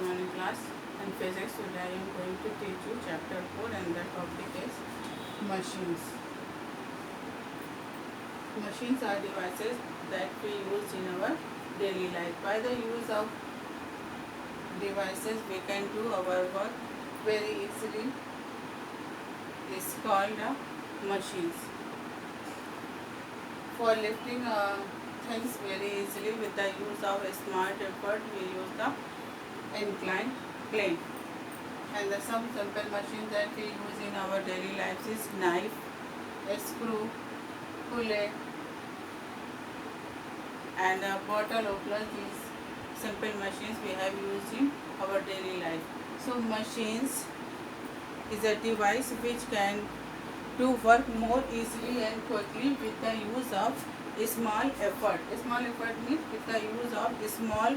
morning class in physics. Today I am going to teach you chapter 4 and the topic is machines. Machines are devices that we use in our daily life. By the use of devices we can do our work very easily. It's called machines. For lifting things very easily with the use of a smart effort, we use the inclined plane. And some simple machines that we use in our daily lives is knife, a screw, pulley, and a bottle opener. These simple machines we have used in our daily life. So machines is a device which can do work more easily and quickly with the use of small effort. Small effort means with the use of small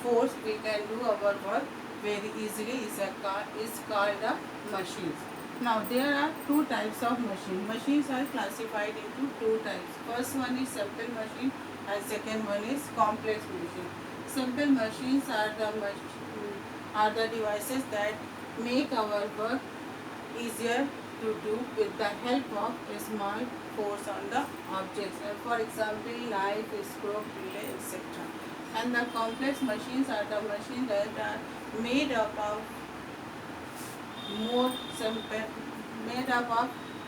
force we can do our work very easily. Is called a machines. Now there are two types of machine. Machines are classified into two types. First one is simple machine and second one is complex machine. Simple machines are the devices that make our work easier to do with the help of a small force on the objects. For example, knife, screw, pulley, etc. And the complex machines are the machines that are made up of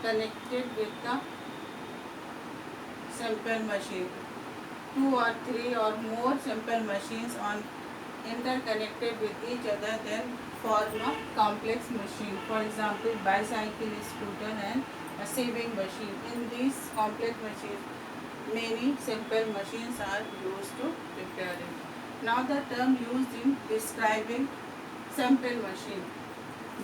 connected with the simple machine. Two or three or more simple machines on interconnected with each other then form a complex machine. For example, bicycle, scooter and a sewing machine. In these complex machines, many simple machines are used to prepare it. Now the term used in describing simple machine.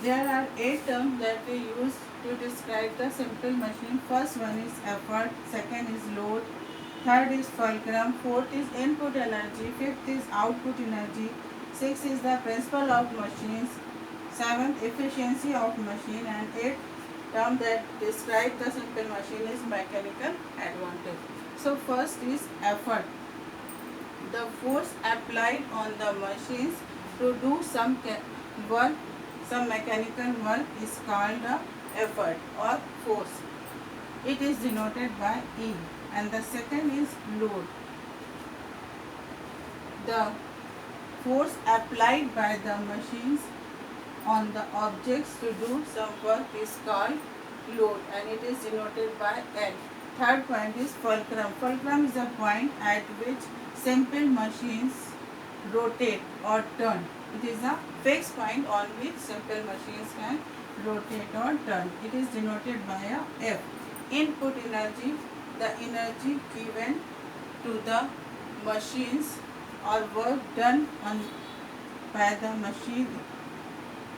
There are 8 terms that we use to describe the simple machine. First one is effort, second is load, third is fulcrum, fourth is input energy, fifth is output energy, sixth is the principle of machines, seventh efficiency of machine, and eighth term that describe the simple machine is mechanical advantage. So first is effort. The force applied on the machines to do some work, some mechanical work is called the effort or force. It is denoted by E. And the second is load. The force applied by the machines on the objects to do some work is called load and it is denoted by L. Third point is fulcrum. Fulcrum is a point at which simple machines rotate or turn. It is a fixed point on which simple machines can rotate or turn. It is denoted by a F. Input energy, the energy given to the machines or work done by the machine.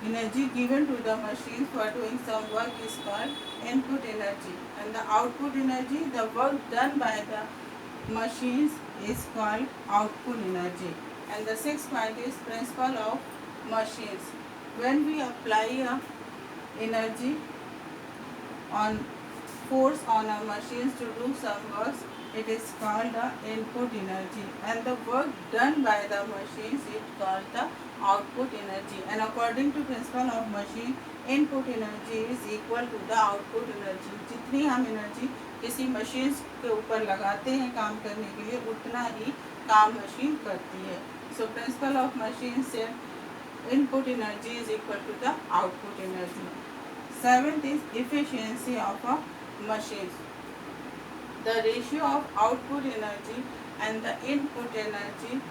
Energy given to the machine for doing some work is called input energy, and the output energy, the work done by the machines, is called output energy. And the sixth point is principle of machines. When we apply a energy on force on our machines to do some works, it is called the input energy, and the work done by the machines is called the output energy. And according to principle of machine, input energy is equal to the output energy. जितनी हम energy किसी machine के ऊपर लगाते हैं काम करने के लिए, उतना ही काम मशीन करती है. So principle of machine से input energy is equal to the output energy. Seventh is efficiency of a machine. The ratio of output energy and the input energy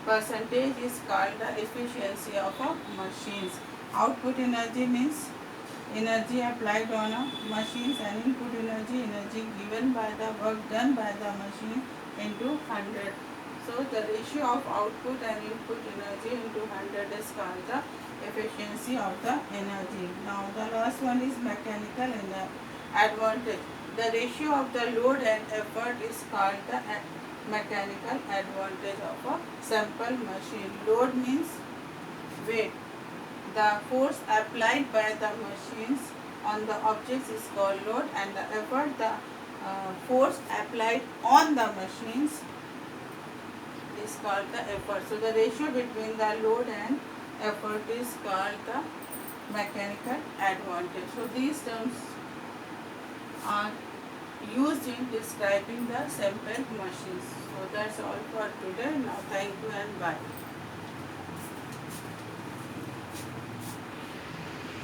percentage is called the efficiency of a machines. Output energy means energy applied on a machines, and input energy given by the work done by the machine into 100. So the ratio of output and input energy into 100 is called the efficiency of the energy. Now the last one is mechanical advantage. The ratio of the load and effort is called the mechanical advantage of a simple machine. Load means weight. The force applied by the machines on the objects is called load, and the effort, the force applied on the machines is called the effort. So the ratio between the load and effort is called the mechanical advantage. So these terms are used in describing the sample machines. So that's all for today. Now thank you and bye.